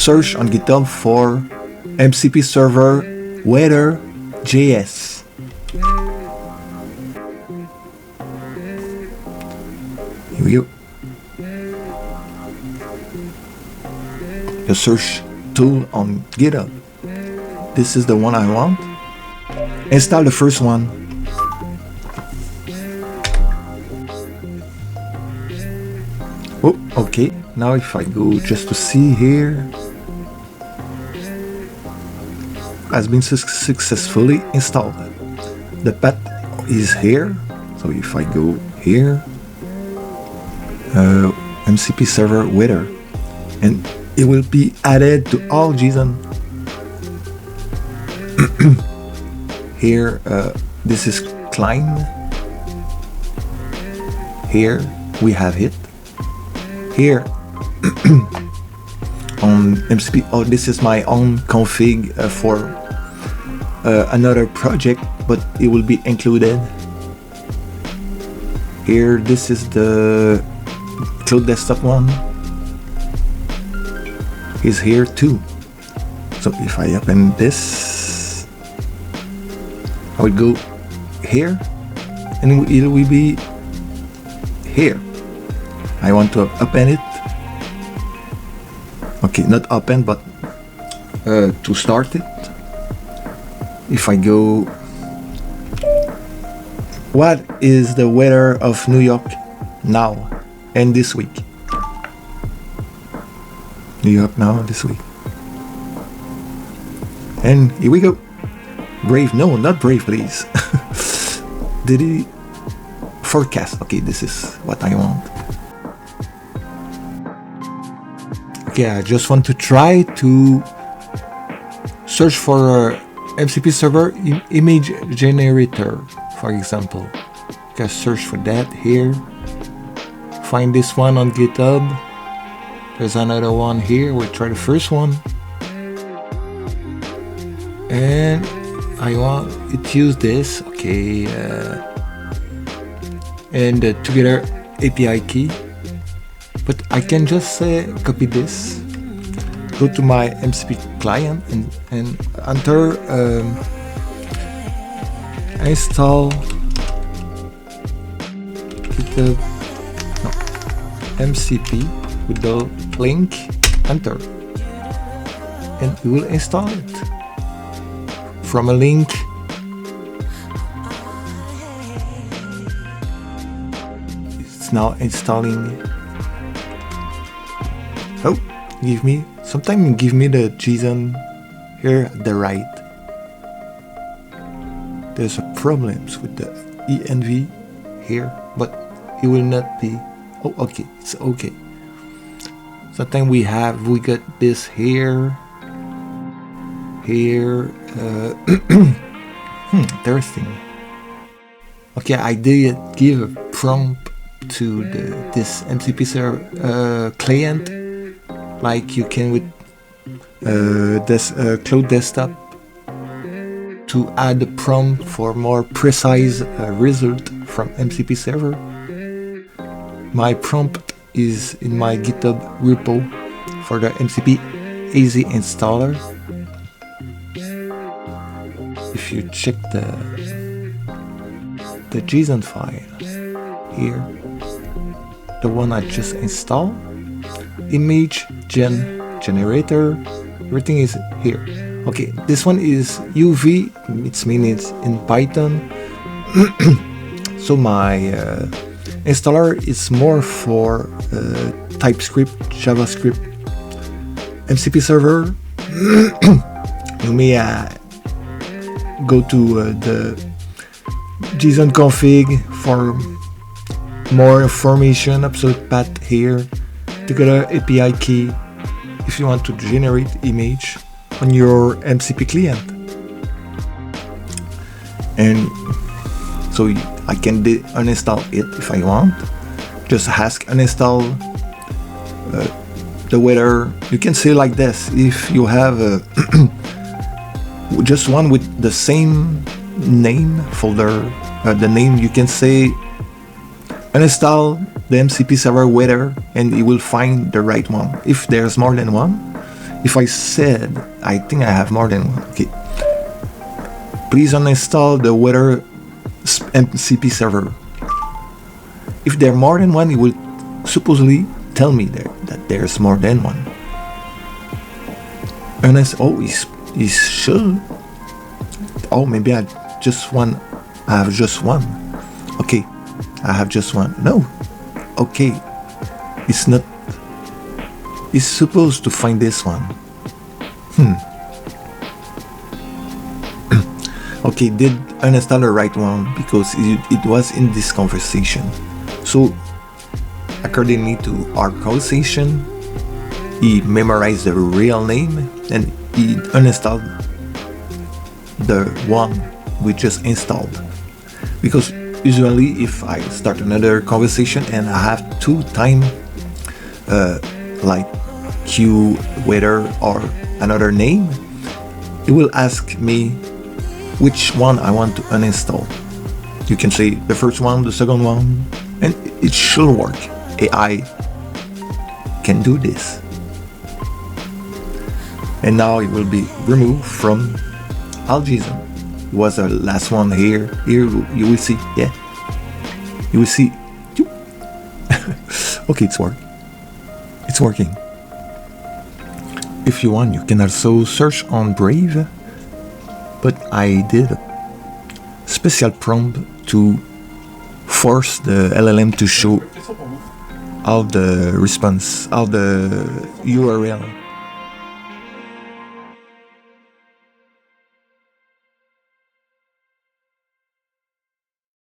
search on GitHub for MCP server weather.js. Here we go. The search tool on GitHub. This is the one I want. Install the first one. Oh, okay. Now if I go just to see here, has been successfully installed. The path is here. So if I go here, MCP server weather, and it will be added to all JSON. Here, this is Cline. Here we have it. Here on MCP. Oh, this is my own config for another project, but it will be included. Here, this is the Claude Desktop one. Is here too. So if I open this, I will go here, and it will be here. I want to open it. Okay, not open, but to start it. If I go, what is the weather of New York now and this week? New York now this week. And here we go. Brave, no, not brave, please. Did he forecast? Okay, this is what I want. Okay, I just want to try to search for MCP server image generator, for example. Okay, search for that here. Find this one on GitHub. There's another one here. We'll try the first one. And I want it to use this. Okay. And the together API key. But I can just copy this, go to my MCP client and enter install GitHub MCP with the link, enter, and we will install it from a link. It's now installing. Oh, sometimes give me the JSON here at the right. There's a problems with the env here, but it will not be. Oh, okay, it's okay. Sometimes we got this here. Interesting. Okay, I did give a prompt to this MCP server client, like you can with this Claude Desktop, to add a prompt for more precise result from MCP server. My prompt is in my GitHub repo for the mcp-easy-installer. If you check the JSON file here, the one I just installed, image generator, everything is here. Okay, this one is UV, it means it's in Python. So my installer is more for TypeScript, JavaScript, MCP server. You may go to the JSON config for more information, absolute path here, together API key if you want to generate image on your MCP client. And so I can uninstall it if I want. Just ask uninstall the weather. You can say like this, if you have just one with the same name folder, the name, you can say uninstall the MCP server weather, and it will find the right one. If there's more than one, if I said, I think I have more than one. Okay. Please uninstall the weather MCP server. If there are more than one, it will supposedly tell me that there's more than one. Unless, oh, he should. Oh, maybe I have just one. Okay, I have just one. No. Okay, it's not. It's supposed to find this one. Okay, did uninstall the right one because it was in this conversation. So, accordingly to our conversation, he memorized the real name and he uninstalled the one we just installed. Because usually if I start another conversation and I have two time like Q, weather or another name, it will ask me which one I want to uninstall. You can say the first one, the second one, and it should work. AI can do this. And now it will be removed from all JSON. It was the last one here. Here you will see, yeah. You will see. Okay, it's working. If you want, you can also search on Brave, but I did a special prompt to force the LLM to show all the response, all the URL